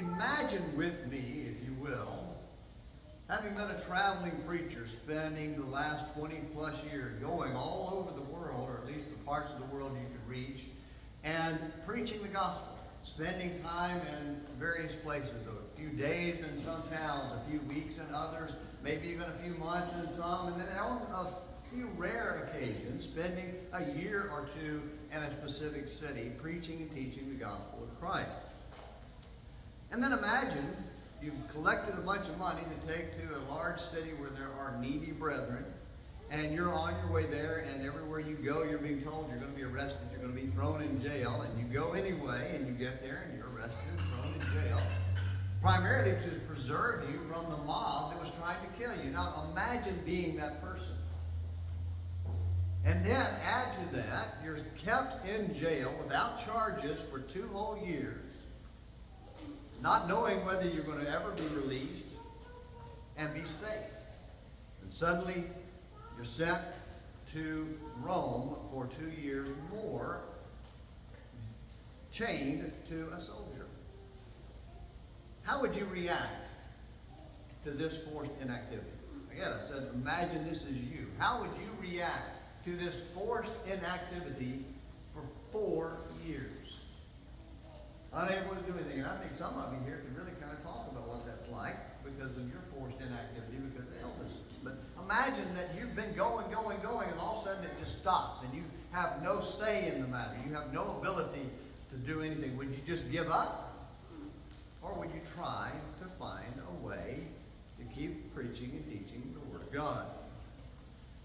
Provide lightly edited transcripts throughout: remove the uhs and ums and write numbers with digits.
imagine with me, if you will, having been a traveling preacher, spending the last 20 plus years going all over the world, or at least the parts of the world you could reach, and preaching the gospel, spending time in various places, a few days in some towns, a few weeks in others, maybe even a few months in some, and then on a few rare occasions, spending a year or two in a specific city, preaching and teaching the gospel of Christ. And then imagine you've collected a bunch of money to take to a large city where there are needy brethren, and you're on your way there, and everywhere you go, you're being told you're going to be arrested, you're going to be thrown in jail, and you go anyway, and you get there, and you're arrested and thrown in jail, primarily to preserve you from the mob that was trying to kill you. Now imagine being that person. And then add to that, you're kept in jail without charges for 2 whole years, not knowing whether you're going to ever be released and be safe. And suddenly, you're sent to Rome for 2 years more, chained to a soldier. How would you react to this forced inactivity? Again, I said, imagine this is you. How would you react to this forced inactivity for 4 years? Unable to do anything. And I think some of you here can really kind of talk about what that's like because of your forced inactivity because of illness. But imagine that you've been going, and all of a sudden it just stops and you have no say in the matter. You have no ability to do anything. Would you just give up? Or would you try to find a way to keep preaching and teaching the Word of God?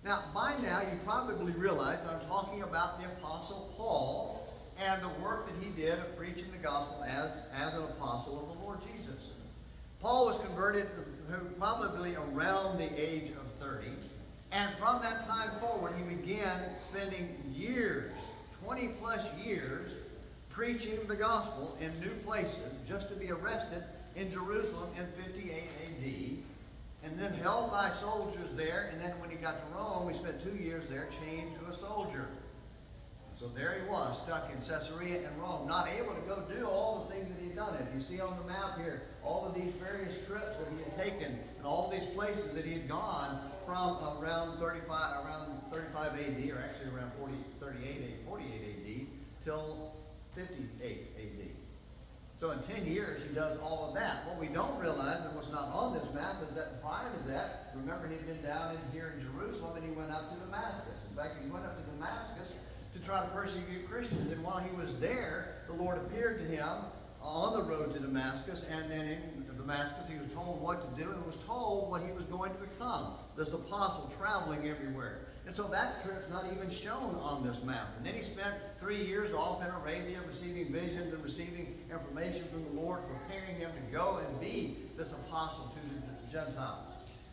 Now, by now, you probably realize that I'm talking about the Apostle Paul and the work that he did of preaching the gospel as an apostle of the Lord Jesus. Paul was converted probably around the age of 30. And from that time forward, he began spending years, 20 plus years, preaching the gospel in new places, just to be arrested in Jerusalem in 58 AD. And then held by soldiers there, and then when he got to Rome, he spent 2 years there chained to a soldier. So there he was, stuck in Caesarea and Rome, not able to go do all the things that he had done. If you see on the map here, all of these various trips that he had taken, and all these places that he had gone from around 35 AD, or actually around 48 AD, till 58 AD. So in 10 years, he does all of that. What we don't realize, and what's not on this map, is that prior to that, remember he'd been down in here in Jerusalem, and he went up to Damascus. In fact, he went up to Damascus to try to persecute Christians. And while he was there, the Lord appeared to him on the road to Damascus. And then in Damascus, he was told what to do and was told what he was going to become. This apostle traveling everywhere. And so that trip's not even shown on this map. And then he spent 3 years off in Arabia receiving visions and receiving information from the Lord, preparing him to go and be this apostle to the Gentiles.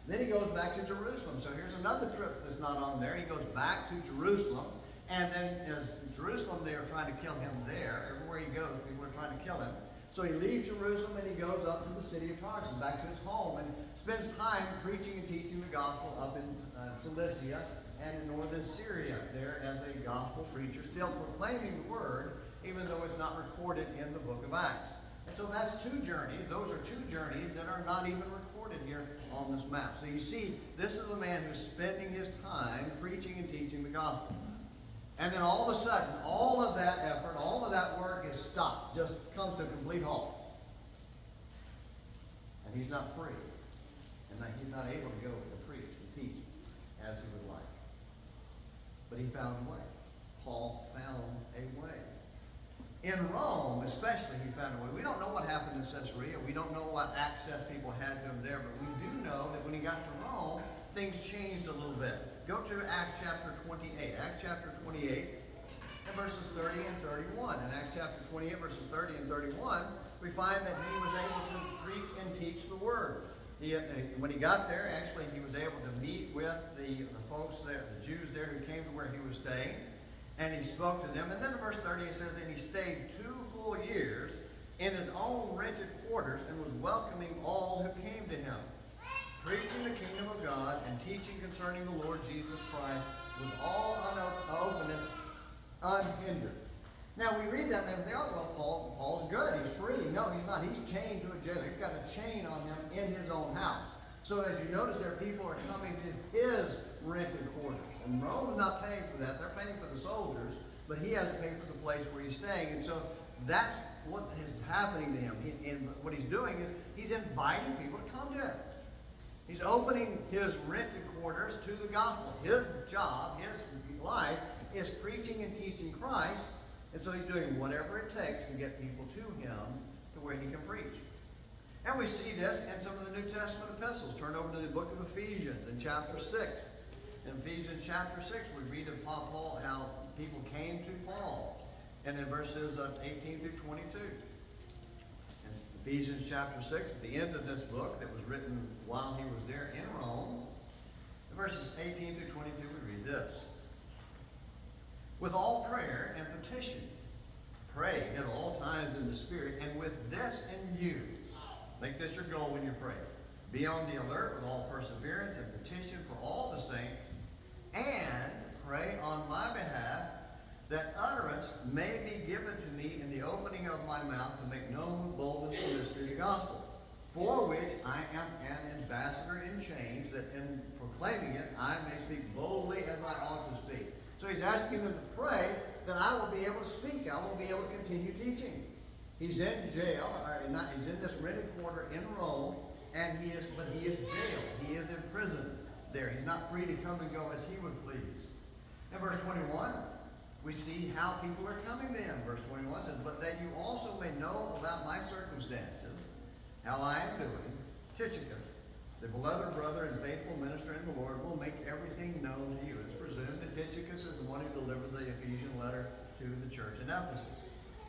Then he goes back to Jerusalem. So here's another trip that's not on there. He goes back to Jerusalem. And then in Jerusalem, they are trying to kill him there. Everywhere he goes, people are trying to kill him. So he leaves Jerusalem and he goes up to the city of Tarsus, back to his home, and spends time preaching and teaching the gospel up in Cilicia and in northern Syria there as a gospel preacher, still proclaiming the word, even though it's not recorded in the book of Acts. And so that's 2 journeys. Those are 2 journeys that are not even recorded here on this map. So you see, this is a man who's spending his time preaching and teaching the gospel. And then all of a sudden, all of that effort, all of that work is stopped, just comes to a complete halt. And he's not free. And he's not able to go and preach and teach as he would like. But he found a way. Paul found a way. In Rome, especially, he found a way. We don't know what happened in Caesarea. We don't know what access people had to him there. But we do know that when he got to Rome, things changed a little bit. Go to Acts chapter 28. Acts chapter 28 and verses 30 and 31. In Acts chapter 28, verses 30 and 31, we find that he was able to preach and teach the word. When he got there, actually, he was able to meet with the folks there, the Jews there who came to where he was staying. And he spoke to them. And then in verse 30 it says, and he stayed 2 full years in his own rented quarters and was welcoming all who came to him, preaching the kingdom of God and teaching concerning the Lord Jesus Christ with all openness, unhindered. Now we read that and they think, oh, well, Paul's good. He's free. No, he's not. He's chained to a jailer. He's got a chain on him in his own house. So as you notice there, people are coming to his rented quarters. And Rome's not paying for that. They're paying for the soldiers, but he has to pay for the place where he's staying. And so that's what is happening to him. And what he's doing is he's inviting people to come to him. He's opening his rented quarters to the gospel. His job, his life, is preaching and teaching Christ. And so he's doing whatever it takes to get people to him to where he can preach. And we see this in some of the New Testament epistles. Turn over to the book of Ephesians in chapter 6. In Ephesians chapter 6, we read of Paul how people came to Paul. And in verses 18 through 22. In Ephesians chapter 6, at the end of this book that was written while he was there in Rome, in verses 18 through 22, we read this. With all prayer and petition, pray at all times in the Spirit, and with this in view, make this your goal when you pray. Be on the alert with all perseverance and petition for all the saints, and pray on my behalf that utterance may be given to me in the opening of my mouth to make known with boldness the mystery of the gospel, for which I am an ambassador in chains, that in proclaiming it I may speak boldly as I ought to speak. So he's asking them to pray that I will be able to speak. I will be able to continue teaching. He's in jail, he's in this rented quarter in Rome, but he is jailed. He is in prison there. He's not free to come and go as he would please. In verse 21, we see how people are coming to him. Verse 21 says, but that you also may know about my circumstances, how I am doing, Tychicus, the beloved brother and faithful minister in the Lord, will make everything known to you. It's presumed that Tychicus is the one who delivered the Ephesian letter to the church in Ephesus.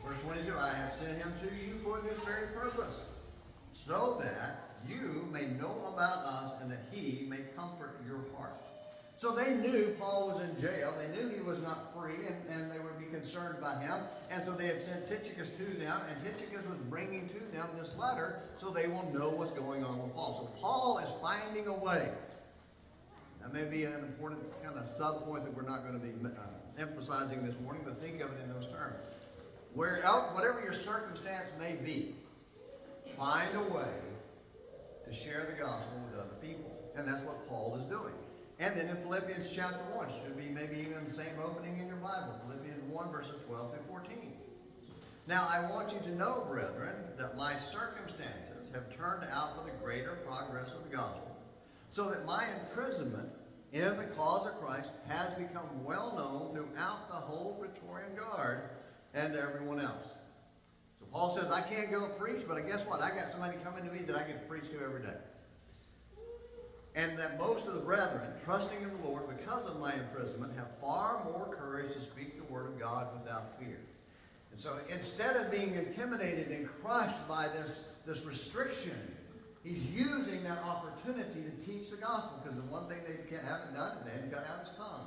Verse 22, I have sent him to you for this very purpose, so that you may know about us and that he may comfort your heart. So they knew Paul was in jail. They knew he was not free, and they would be concerned about him. And so they had sent Tychicus to them, and Tychicus was bringing to them this letter so they will know what's going on with Paul. So Paul is finding a way. That may be an important kind of sub-point that we're not going to be emphasizing this morning, but think of it in those terms. Whatever your circumstance may be, find a way to share the gospel with other people. And that's what Paul is doing. And then in Philippians chapter 1, should be maybe even the same opening in your Bible, Philippians 1 verses 12 through 14. Now I want you to know, brethren, that my circumstances have turned out for the greater progress of the gospel, so that my imprisonment in the cause of Christ has become well known throughout the whole Praetorian Guard and to everyone else. So Paul says, I can't go preach, but guess what? I got somebody coming to me that I get to preach to every day. And that most of the brethren, trusting in the Lord because of my imprisonment, have far more courage to speak the word of God without fear. And so instead of being intimidated and crushed by this restriction, he's using that opportunity to teach the gospel, because the one thing they haven't done is they haven't cut out his tongue.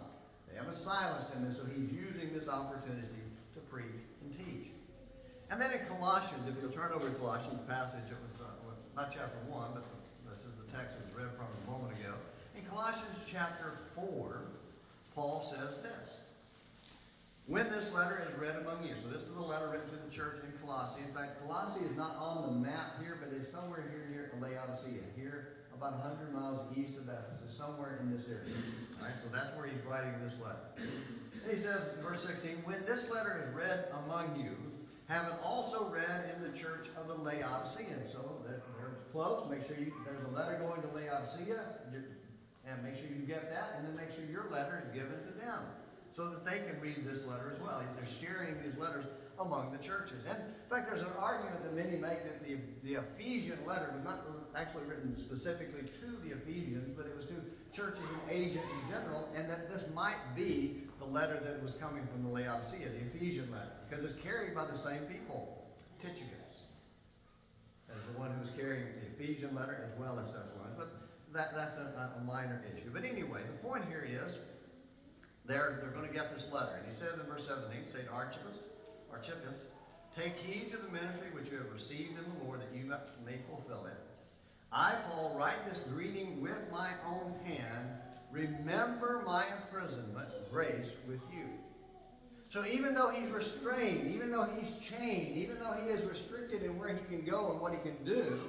They haven't silenced him, and so he's using this opportunity to preach and teach. And then in Colossians, if you'll turn over to Colossians passage, it was not chapter 1, but this is the text that was read from a moment ago. In Colossians chapter 4, Paul says this. When this letter is read among you, so this is a letter written to the church in Colossae. In fact, Colossae is not on the map here, but it's somewhere here near Laodicea, here about 100 miles east of Ephesus, somewhere in this area. All right, so that's where he's writing this letter. And he says in verse 16, when this letter is read among you, have it also read in the church of the Laodiceans. So there's close. Make sure there's a letter going to Laodicea, and make sure you get that, and then make sure your letter is given to them, so that they can read this letter as well. They're sharing these letters among the churches. And in fact, there's an argument that many make that the Ephesian letter was not actually written specifically to the Ephesians, but it was to churches in Asia in general, and that this might be the letter that was coming from the Laodicea, the Ephesian letter, because it's carried by the same people. Tychicus is the one who's carrying the Ephesian letter as well as Thessalonians, but that's a minor issue. But anyway, the point here is they're going to get this letter, and he says in verse 17, St. Archippus, take heed to the ministry which you have received in the Lord, that you may fulfill it. I, Paul, write this greeting with my own hand. Remember my imprisonment, grace with you. So even though he's restrained, even though he's chained, even though he is restricted in where he can go and what he can do,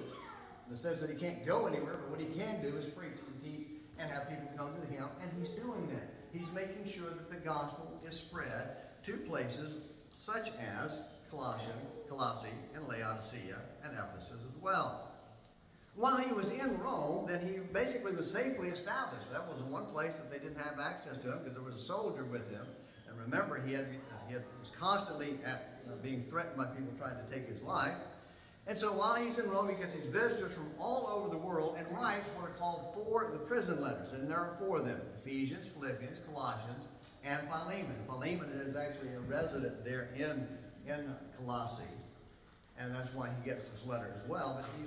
it says that he can't go anywhere, but what he can do is preach and teach and have people come to him, and he's doing that. He's making sure that the gospel is spread to places such as Colossae, and Laodicea, and Ephesus as well. While he was in Rome, then he basically was safely established. That was one place that they didn't have access to him because there was a soldier with him. And remember, he was constantly being threatened by people trying to take his life. And so while he's in Rome, he gets these visitors from all over the world and writes what are called the prison letters. And there are 4 of them: Ephesians, Philippians, Colossians, and Philemon. Philemon is actually a resident there in Colossae. And that's why he gets this letter as well. But he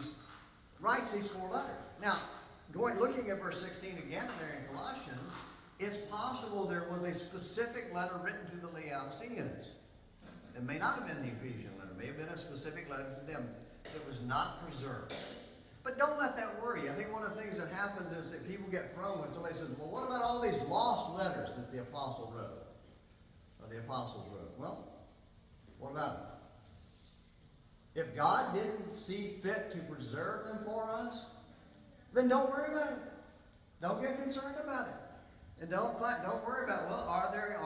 writes these 4 letters. Now, looking at verse 16 again there in Colossians, it's possible there was a specific letter written to the Laodiceans. It may not have been the Ephesian letter. It may have been a specific letter to them that was not preserved. But don't let that worry you. I think one of the things that happens is that people get thrown when somebody says, well, what about all these lost letters that the apostle wrote? Or the apostles wrote? Well, what about them? If God didn't see fit to preserve them for us, then don't worry about it. Don't get concerned about it. And don't worry about, well, are there,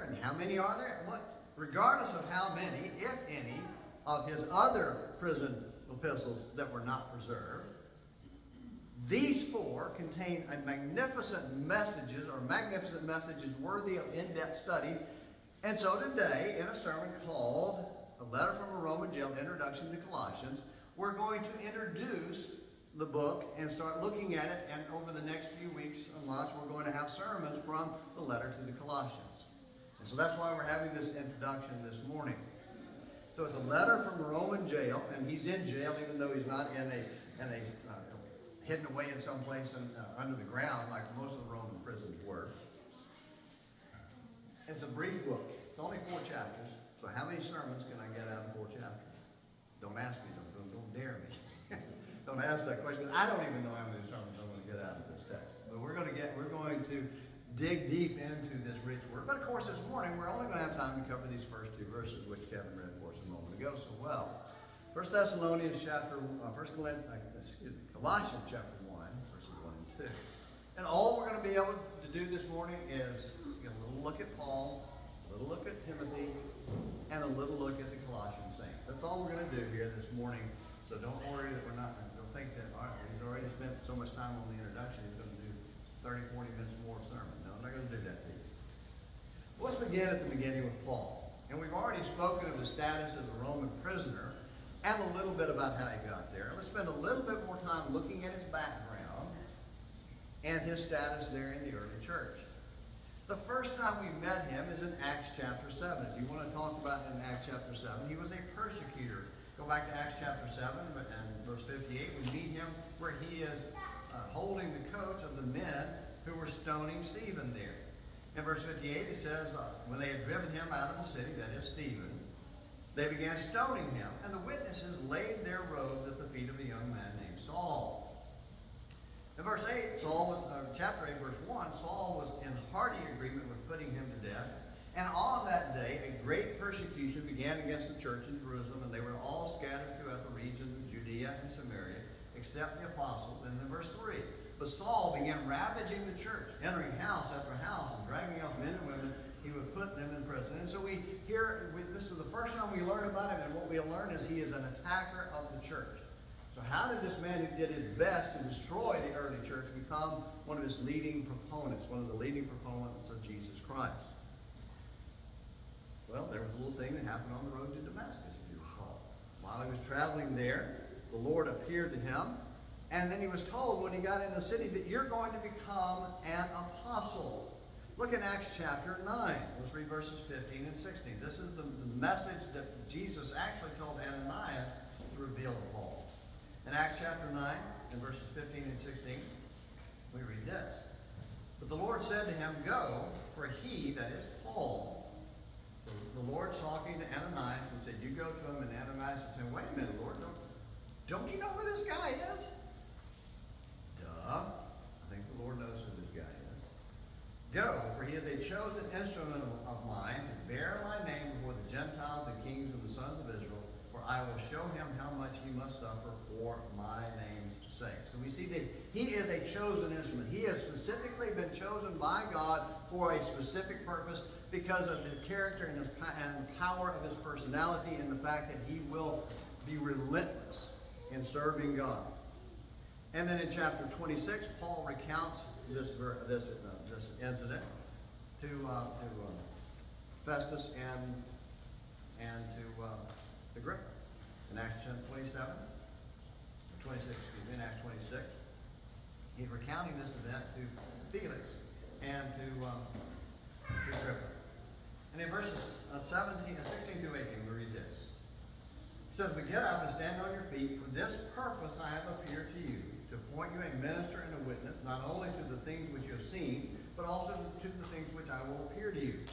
and how many are there? Regardless of how many, if any, of his other prison epistles that were not preserved, these 4 contain magnificent messages worthy of in-depth study. And so today, in a sermon called A Letter from a Roman Jail, Introduction to Colossians, we're going to introduce the book and start looking at it, and over the next few weeks and months we're going to have sermons from the letter to the Colossians. And so that's why we're having this introduction this morning. So it's a letter from a Roman jail, and he's in jail even though he's not hidden away in some place under the ground like most of the Roman prisons were. It's a brief book. It's only 4 chapters. So how many sermons can I get out of 4 chapters? Don't ask me. Don't dare me. Don't ask that question, because I don't even know how many sermons I'm going to get out of this text. But we're going to dig deep into this rich word. But of course, this morning we're only going to have time to cover these first 2 verses, which Kevin read for us a moment ago so well. Colossians chapter 1, verses 1 and 2. And all we're going to be able to do this morning is get a little look at Paul, a little look at Timothy, and a little look at the Colossian saints. That's all we're going to do here this morning. So don't worry that we're not, don't think that, all right, he's already spent so much time on the introduction, he's going to do 30, 40 minutes more sermon. No, I'm not going to do that to you. Well, let's begin at the beginning with Paul. And we've already spoken of his status as a Roman prisoner and a little bit about how he got there. Let's spend a little bit more time looking at his background and his status there in the early church. The first time we met him is in Acts chapter 7. If you want to talk about in Acts chapter 7, he was a persecutor. Go back to Acts chapter 7 and verse 58. We meet him where he is holding the coats of the men who were stoning Stephen there. In verse 58 it says, when they had driven him out of the city, that is Stephen, they began stoning him, and the witnesses laid their robes at the feet of a young man named Saul. In verse 8, chapter 8, verse 1, Saul was in hearty agreement with putting him to death. And on that day, a great persecution began against the church in Jerusalem, and they were all scattered throughout the region of Judea and Samaria, except the apostles. And in verse 3, but Saul began ravaging the church, entering house after house, and dragging off men and women. He would put them in prison. And so this is the first time we learn about him, and what we'll learn is he is an attacker of the church. So how did this man who did his best to destroy the early church become one of its leading proponents, one of the leading proponents of Jesus Christ? Well, there was a little thing that happened on the road to Damascus, if you recall. While he was traveling there, the Lord appeared to him, and then he was told when he got into the city that you're going to become an apostle. Look at Acts chapter 9. Let's read verses 15 and 16. This is the message that Jesus actually told Ananias to reveal to Paul. In Acts chapter 9, in verses 15 and 16, we read this. But the Lord said to him, go, for he, that is Paul. So the Lord's talking to Ananias and said, you go to him, and Ananias said, wait a minute, Lord, don't you know who this guy is? Duh. I think the Lord knows who this guy is. Go, for he is a chosen instrument of mine to bear my name before the Gentiles, the kings, and the sons of Israel, for I will show him how much he must suffer for my name's sake. So we see that he is a chosen instrument. He has specifically been chosen by God for a specific purpose because of the character and power of his personality and the fact that he will be relentless in serving God. And then in chapter 26, Paul recounts this incident to Festus and to Agrippa. In Acts 27, in Acts 26, he's recounting this event to Felix and to Agrippa. And in verses 16 through 18, we read this. It says, "But get up and stand on your feet. For this purpose I have appeared to you, to appoint you a minister and a witness, not only to the things which you have seen, but also to the things which I will appear to you,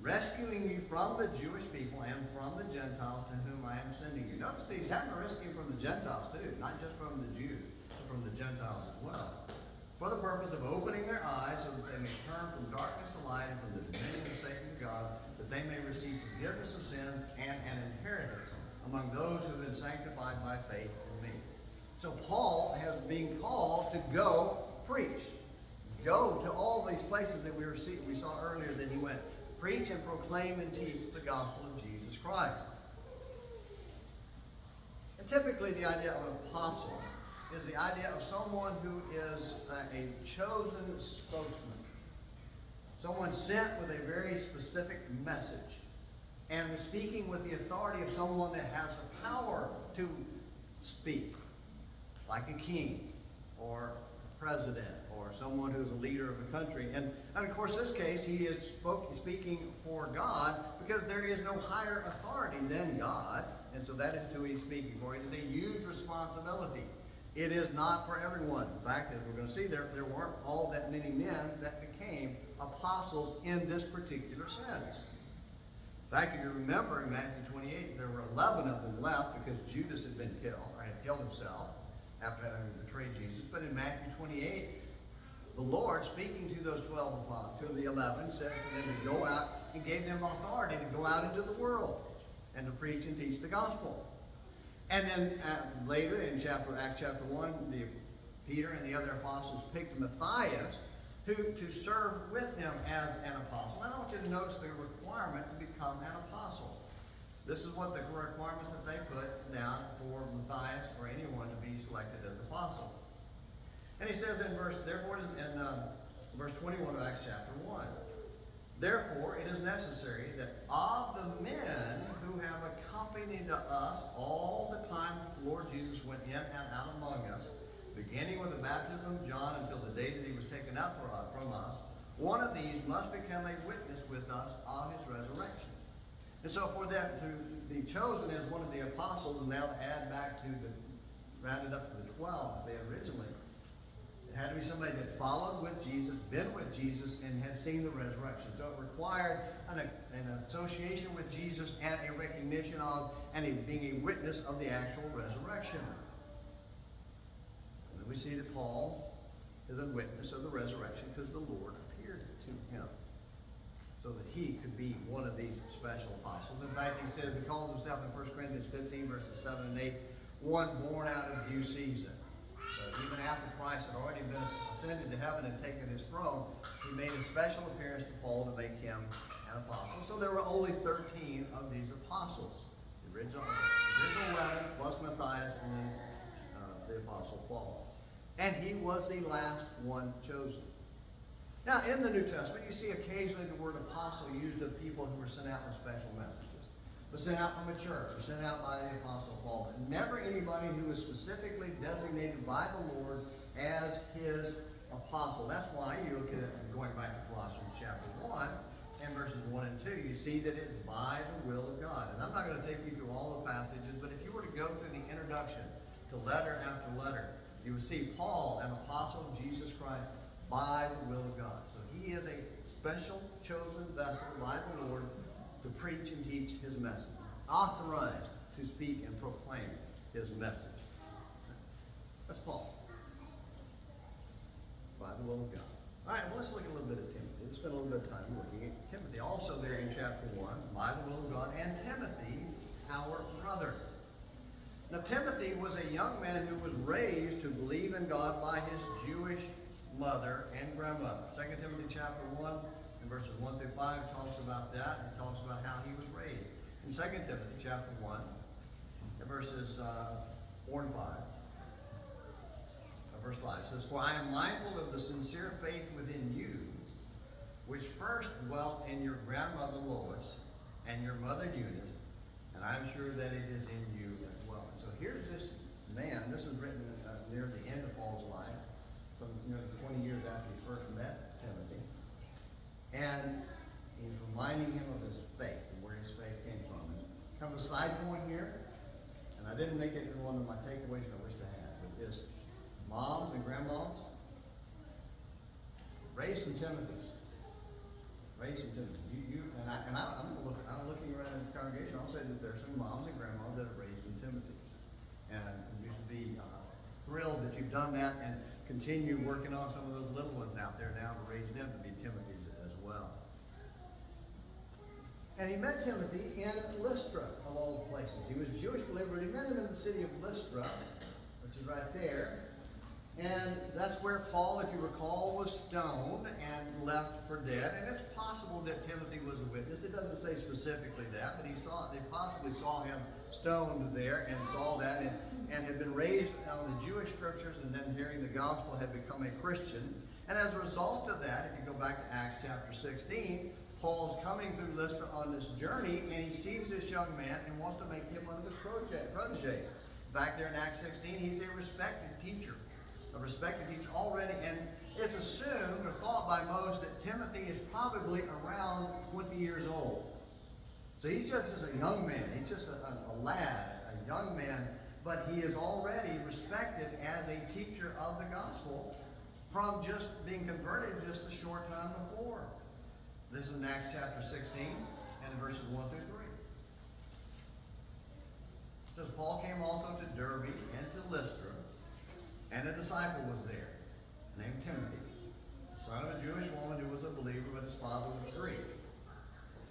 rescuing you from the Jewish people and from the Gentiles to whom I am sending you." Notice he's having to rescue from the Gentiles too, not just from the Jews, but from the Gentiles as well. For the purpose of opening their eyes so that they may turn from darkness to light and from the dominion of Satan to God, that they may receive forgiveness of sins and an inheritance among those who have been sanctified by faith in me. So Paul has been called to go preach. Go to all these places that we saw earlier that he went. Preach and proclaim and teach the gospel of Jesus Christ. And typically the idea of an apostle is the idea of someone who is a chosen spokesman. Someone sent with a very specific message and was speaking with the authority of someone that has the power to speak, like a king or a president or someone who's a leader of a country. And of course, in this case, he is speaking for God because there is no higher authority than God. And so that is who he's speaking for. It is a huge responsibility. It is not for everyone. In fact, as we're going to see, there weren't all that many men that became apostles in this particular sense. In fact, if you remember in Matthew 28, there were 11 of them left because Judas had been killed, or had killed himself after having betrayed Jesus. But in Matthew 28, the Lord, speaking to those 12 to the 11, said to them to go out and gave them authority to go out into the world and to preach and teach the gospel. And then later in Acts chapter 1, Peter and the other apostles picked Matthias to serve with them as an apostle. And I want you to notice the requirement to become an apostle. This is what the requirement that they put down for Matthias or anyone to be selected as apostle. And he says in verse 21 of Acts chapter 1, "Therefore it is necessary that of the men who have accompanied us all the time the Lord Jesus went in and out among us, beginning with the baptism of John until the day that he was taken up from us, one of these must become a witness with us of his resurrection." And so for them to be chosen as one of the apostles and now to add back to rounded up to the 12 they originally, it had to be somebody that followed with Jesus, been with Jesus, and had seen the resurrection. So it required an association with Jesus and a recognition of and being a witness of the actual resurrection. And then we see that Paul is a witness of the resurrection because the Lord appeared to him so that he could be one of these special apostles. In fact, he says, he calls himself in 1 Corinthians 15, verses 7 and 8, one born out of due season. Even after Christ had already been ascended to heaven and taken his throne, he made a special appearance to Paul to make him an apostle. So there were only 13 of these apostles. The original 11 plus Matthias and then the apostle Paul. And he was the last one chosen. Now, in the New Testament, you see occasionally the word apostle used of people who were sent out with special messages. Was sent out from a church, or sent out by the Apostle Paul. But never anybody who was specifically designated by the Lord as his apostle. That's why you look at, going back to Colossians chapter 1 and verses 1 and 2, you see that it's by the will of God. And I'm not going to take you through all the passages, but if you were to go through the introduction to letter after letter, you would see Paul, an apostle of Jesus Christ, by the will of God. So he is a special chosen vessel by the Lord to preach and teach his message, authorized to speak and proclaim his message. That's Paul. By the will of God. All right, well, let's look at a little bit of Timothy. Let's spend a little bit of time looking at Timothy. Also there in chapter 1, by the will of God, and Timothy, our brother. Now, Timothy was a young man who was raised to believe in God by his Jewish mother and grandmother. 2 Timothy chapter 1 and verses 1 through 5 talks about that. It talks about how he was raised. In 2 Timothy chapter 1 and verses 4 and 5. Verse 5 says, "For I am mindful of the sincere faith within you, which first dwelt in your grandmother Lois and your mother Eunice, and I am sure that it is in you as well." And so here's this man. This is written near the end of Paul's life, some nearly 20 years after he first met Timothy. And he's reminding him of his faith and where his faith came from. And kind of a side point here, and I didn't make it one of my takeaways I wish I had, but this: moms and grandmas, raise some Timothys. Raise some Timothys. I'm looking around in this congregation. I'll say that there's some moms and grandmas that have raised some Timothys. And you should be thrilled that you've done that and continue working on some of those little ones out there now to raise them to be Timothys as well. And he met Timothy in Lystra, of all places. He was a Jewish believer, but he met him in the city of Lystra, which is right there. And that's where Paul, if you recall, was stoned and left for dead. And it's possible that Timothy was a witness. It doesn't say specifically that, but they possibly saw him stoned there and saw that and had been raised on the Jewish scriptures, and then hearing the gospel had become a Christian. And as a result of that, if you go back to Acts chapter 16, Paul's coming through Lystra on this journey, and he sees this young man and wants to make him one of his protege. Back there in Acts 16, he's a respected teacher already, and it's assumed or thought by most that Timothy is probably around 20 years old. So he's just a young man. He's just a lad, a young man, but he is already respected as a teacher of the gospel from just being converted just a short time before. This is in Acts chapter 16 and verses 1 through 3. It says, "Paul came also to Derbe and to Lystra, and a disciple was there, named Timothy, the son of a Jewish woman who was a believer, but his father was Greek.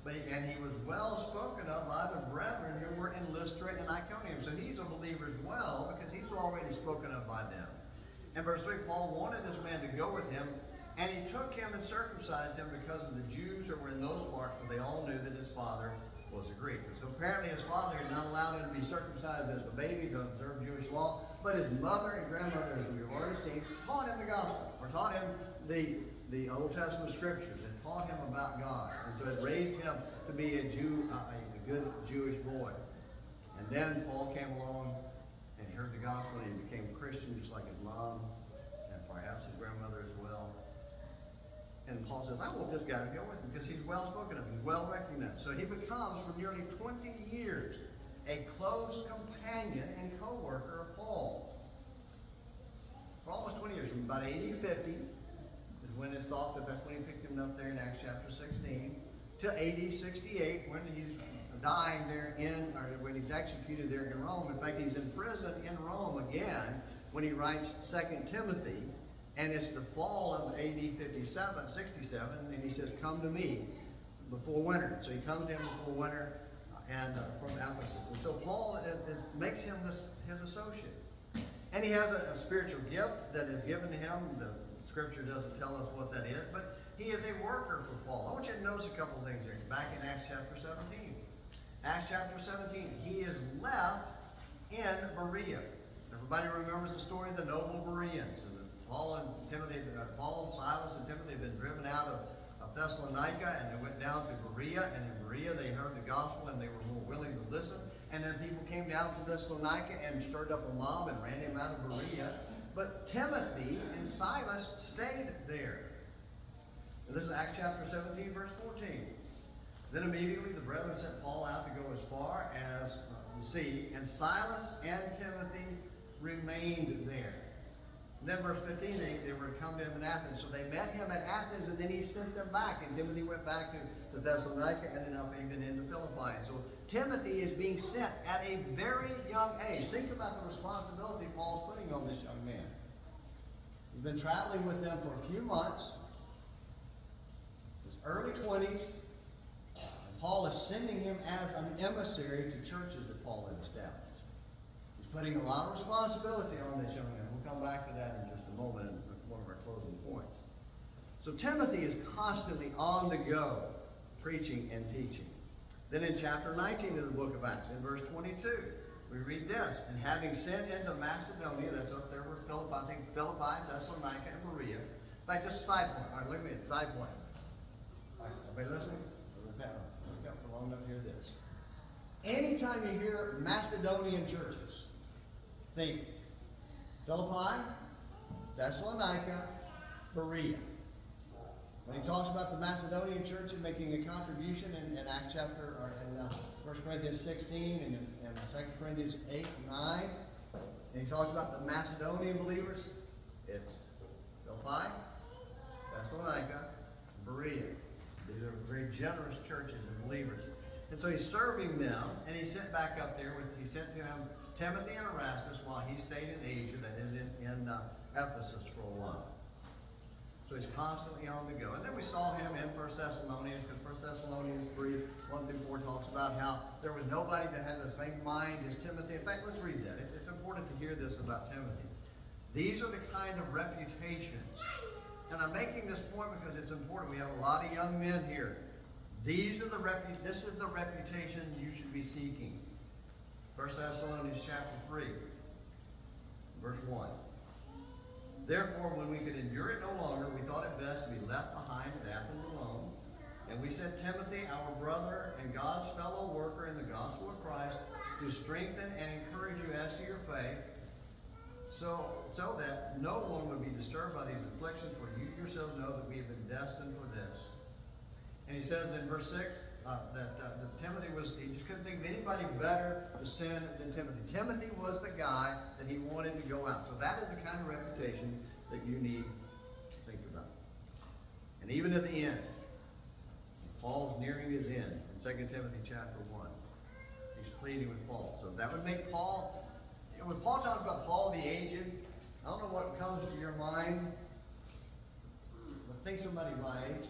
And he was well spoken of by the brethren who were in Lystra and Iconium." So he's a believer as well, because he's already spoken of by them. In verse 3, Paul wanted this man to go with him, and he took him and circumcised him because of the Jews who were in those parts, for they all knew that his father was a Greek. So apparently his father had not allowed him to be circumcised as a baby to observe Jewish law, but his mother and grandmother, as we've already seen, taught him the gospel, or taught him the Old Testament scriptures, and taught him about God. And so it raised him to be a Jew, a good Jewish boy. And then Paul came along and heard the gospel, and he became a Christian just like his mom, and perhaps his grandmother as well. And Paul says, "I want this guy to go with me because he's well spoken of, he's well recognized." So he becomes, for nearly 20 years, a close companion and co-worker of Paul. For almost 20 years, from about AD 50, is when it's thought that's when he picked him up there in Acts chapter 16, to AD 68, when he's dying there or when he's executed there in Rome. In fact, he's in prison in Rome again when he writes 2 Timothy. And it's the fall of AD 67, and he says, "Come to me before winter." So he comes to him before winter and from Ephesus. And so Paul makes him his associate. And he has a spiritual gift that is given to him. The scripture doesn't tell us what that is, but he is a worker for Paul. I want you to notice a couple of things here. Back in Acts chapter 17. Acts chapter 17, he is left in Berea. Everybody remembers the story of the noble Bereans. Paul and Silas and Timothy had been driven out of Thessalonica, and they went down to Berea, and in Berea they heard the gospel and they were more willing to listen. And then people came down to Thessalonica and stirred up a mob and ran him out of Berea. But Timothy and Silas stayed there. And this is Acts chapter 17, verse 14. "Then immediately the brethren sent Paul out to go as far as the sea, and Silas and Timothy remained there." And then verse 15, they were come to him in Athens. So they met him at Athens, and then he sent them back. And Timothy went back to Thessalonica, and then up even into Philippi. And so Timothy is being sent at a very young age. Think about the responsibility Paul's putting on this young man. He's been traveling with them for a few months. early 20s. Paul is sending him as an emissary to churches that Paul had established. He's putting a lot of responsibility on this young man. We'll come back to that in just a moment in one of our closing points. So Timothy is constantly on the go, preaching and teaching. Then in chapter 19 of the book of Acts, in verse 22, we read this: and having sent into Macedonia, that's up there where Philippi, I think Philippi, Thessalonica, and Berea. In fact, just a side point. All right, look at me, side point. All right, everybody listening? Look up for long enough to hear this. Anytime you hear Macedonian churches, think Philippi, Thessalonica, Berea. When he talks about the Macedonian church and making a contribution in Acts chapter, or in 1 Corinthians 16 and 2 Corinthians 8 and 9, and he talks about the Macedonian believers, it's Philippi, Thessalonica, Berea. These are very generous churches and believers. And so he's serving them, and he sent back up there. He sent to him Timothy and Erastus while he stayed in Asia, that is in Ephesus for a while. So he's constantly on the go. And then we saw him in 1 Thessalonians, because 1 Thessalonians 3, 1 through 4 talks about how there was nobody that had the same mind as Timothy. In fact, let's read that. It's important to hear this about Timothy. These are the kind of reputations. And I'm making this point because it's important. We have a lot of young men here. This is the reputation you should be seeking. 1 Thessalonians chapter 3, verse 1. Therefore, when we could endure it no longer, we thought it best to be left behind at Athens alone. And we sent Timothy, our brother and God's fellow worker in the gospel of Christ, to strengthen and encourage you as to your faith, so that no one would be disturbed by these afflictions, for you yourselves know that we have been destined for this. And he says in verse 6 that Timothy he just couldn't think of anybody better to send than Timothy. Timothy was the guy that he wanted to go out. So that is the kind of reputation that you need to think about. And even at the end, Paul's nearing his end in 2 Timothy chapter 1. He's pleading with Paul. So that would make Paul, when Paul talks about Paul the aged, I don't know what comes to your mind, but think somebody my age.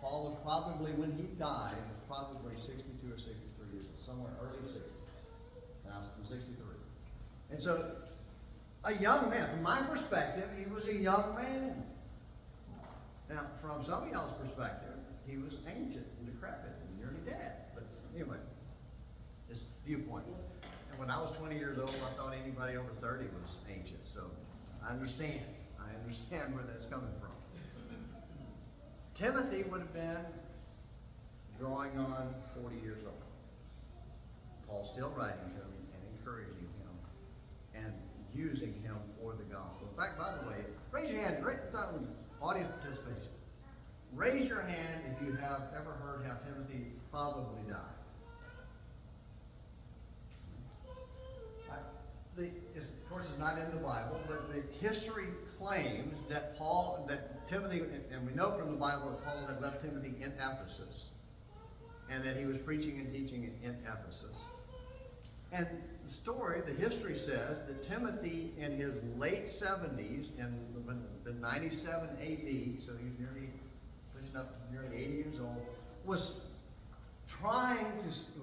Paul was probably, when he died, was probably 62 or 63 years old, somewhere early 60s. Now I'm 63. And so, a young man, from my perspective, he was a young man. Now, from some of y'all's perspective, he was ancient and decrepit and nearly dead. But anyway, just viewpoint. And when I was 20 years old, I thought anybody over 30 was ancient. So, I understand where that's coming from. Timothy would have been drawing on 40 years old. Paul's still writing to him and encouraging him and using him for the gospel. In fact, by the way, raise your hand, audience participation. Raise your hand if you have ever heard how Timothy probably died. Of course, it's not in the Bible, but the history claims that Timothy, and we know from the Bible that Paul had left Timothy in Ephesus, and that he was preaching and teaching in Ephesus. And the history says that Timothy, in his late 70s, in 97 AD, so he's pushing up to nearly 80 years old, was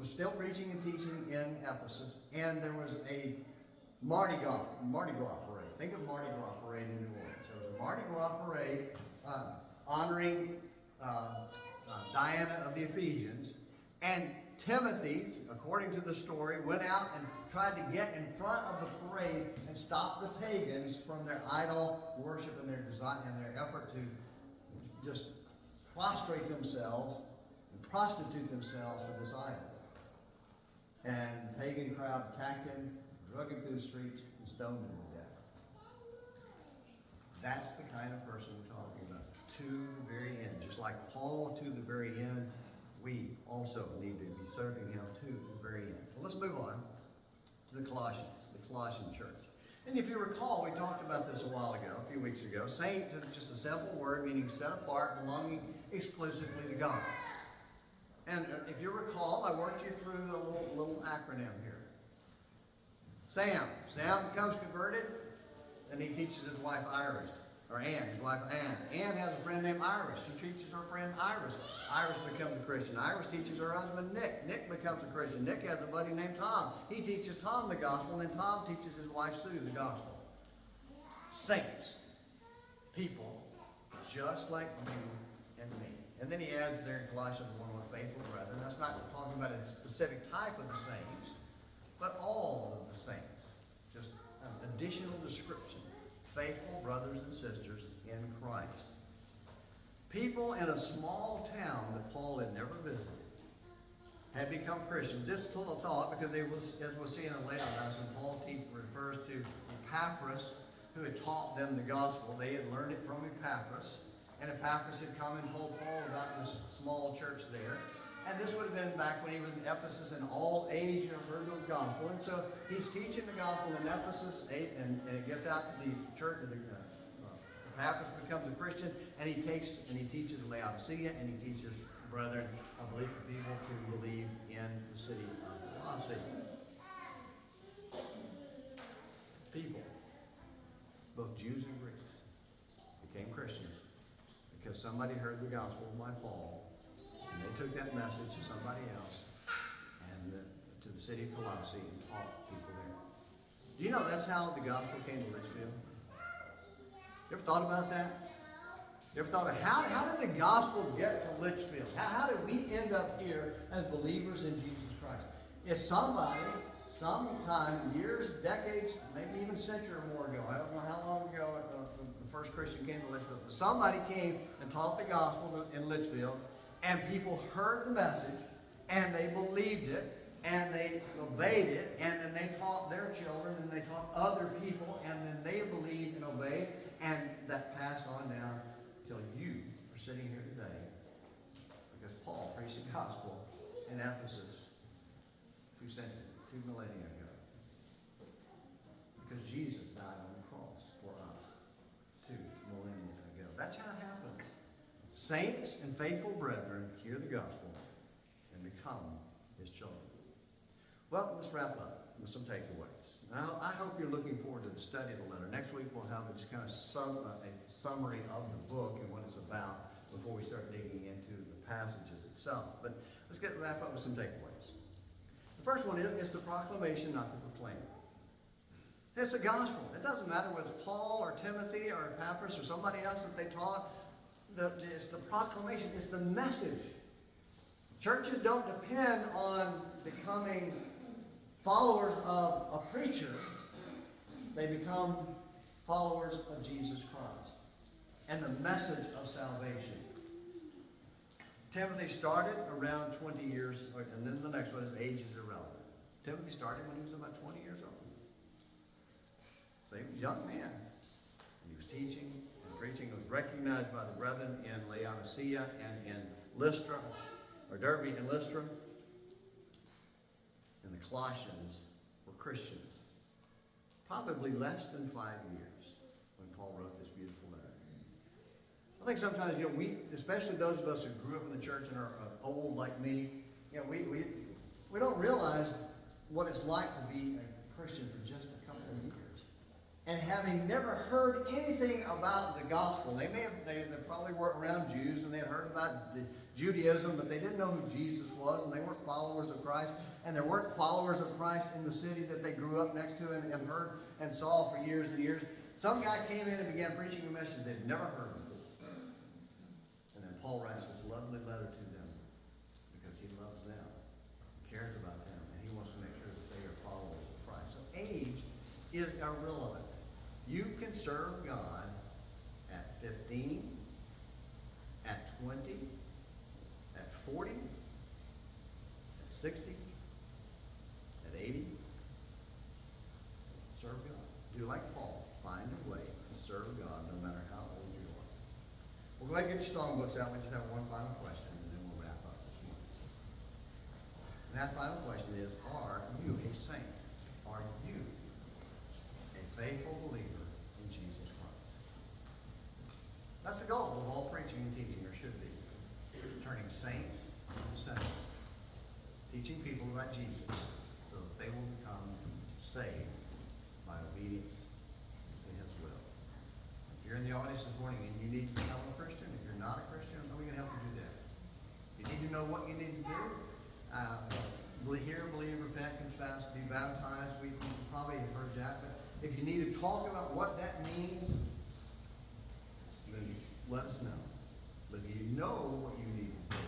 still preaching and teaching in Ephesus, and there was a Mardi Gras parade. Think of Mardi Gras parade in New Orleans. There was a Mardi Gras parade honoring Diana of the Ephesians, and Timothy, according to the story, went out and tried to get in front of the parade and stop the pagans from their idol worship and their effort to just prostrate themselves and prostitute themselves for this idol. And the pagan crowd attacked him, drug him through the streets, and stoned him to death. That's the kind of person we're talking about, to the very end. Just like Paul to the very end, we also need to be serving him to the very end. So let's move on to the Colossian church. And if you recall, we talked about this a few weeks ago. Saints is just a simple word meaning set apart, belonging exclusively to God. And if you recall, I worked you through the little acronym here. Sam becomes converted, and he teaches his wife Iris. or Ann, his wife Ann. Ann has a friend named Iris. She teaches her friend Iris. Iris becomes a Christian. Iris teaches her husband Nick. Nick becomes a Christian. Nick has a buddy named Tom. He teaches Tom the gospel, and Tom teaches his wife Sue the gospel. Saints. People just like you and me. And then he adds there in Colossians 1, faithful brethren. That's not talking about a specific type of the saints, but all of the saints. Just an additional description. Faithful brothers and sisters in Christ. People in a small town that Paul had never visited had become Christians. This is a little thought, because it was, as we'll see in a later lesson, Paul refers to Epaphras, who had taught them the gospel. They had learned it from Epaphras, and Epaphras had come and told Paul about this small church there. And this would have been back when he was in Ephesus, and all Asia heard the gospel. And so he's teaching the gospel in Ephesus, and it gets out to the church. Epaphras becomes a Christian, and he teaches Laodicea, and he teaches brethren, I believe, people to believe in the city of Colossae. People, both Jews and Greeks, became Christians because somebody heard the gospel by Paul, and they took that message to somebody else, and to the city of Colossae, and taught people there. Do you know that's how the gospel came to Litchfield? You ever thought about that? You ever thought about how did the gospel get to Litchfield? How did we end up here as believers in Jesus Christ? If somebody, sometime, years, decades, maybe even a century or more ago, I don't know how long ago the first Christian came to Litchfield, but somebody came and taught the gospel in Litchfield, and people heard the message, and they believed it, and they obeyed it, and then they taught their children, and they taught other people, and then they believed and obeyed, and that passed on down till you are sitting here today, because Paul preached the gospel in Ephesus 2 millennia ago. Because Jesus died on the cross for us 2 millennia ago. That's how it happens. Saints and faithful brethren hear the gospel and become his children. Well, let's wrap up with some takeaways. Now, I hope you're looking forward to the study of the letter. Next week we'll have just kind of a summary of the book and what it's about before we start digging into the passages itself. But let's wrap up with some takeaways. The first one is it's the proclamation, not the proclaiming. It's the gospel. It doesn't matter whether it's Paul or Timothy or Epaphras or somebody else that they taught. It's the proclamation. It's the message. Churches don't depend on becoming followers of a preacher. They become followers of Jesus Christ and the message of salvation. Timothy started around 20 years, and then the next one is age is irrelevant. Timothy started when he was about 20 years old. So he was a young man. And he was teaching and preaching. He was recognized by the brethren in Laodicea and in Lystra, or Derbe and Lystra. And the Colossians were Christians. Probably less than 5 years when Paul wrote this beautiful letter. I think sometimes, we, especially those of us who grew up in the church and are old like me, we don't realize what it's like to be a Christian for just a couple of years. And having never heard anything about the gospel, they probably weren't around Jews, and they had heard about Judaism, but they didn't know who Jesus was, and they weren't followers of Christ, and there weren't followers of Christ in the city that they grew up next to and heard and saw for years and years. Some guy came in and began preaching a message they'd never heard before. And then Paul writes this lovely letter to them because he loves them, cares about them, and he wants to make sure that they are followers of Christ. So age is irrelevant. You can serve God at 15, at 20, at 40, at 60, at 80. Serve God. Do like Paul. Find a way to serve God no matter how old you are. We'll go ahead and get your songbooks out. We just have one final question, and then we'll wrap up this morning. And that final question is, are you a saint? Are you a faithful believer in Jesus Christ? That's the goal of all preaching and teaching, or should be. Turning saints into sinners. Teaching people about Jesus so that they will become saved by obedience to his will. If you're in in the audience this morning and you need to become a Christian, if you're not a Christian, we can help you do that. You need to know what you need to do. Hear, believe, repent, confess, be baptized. We probably have heard that, but if you need to talk about what that means, then let us know. But if you know what you need to do,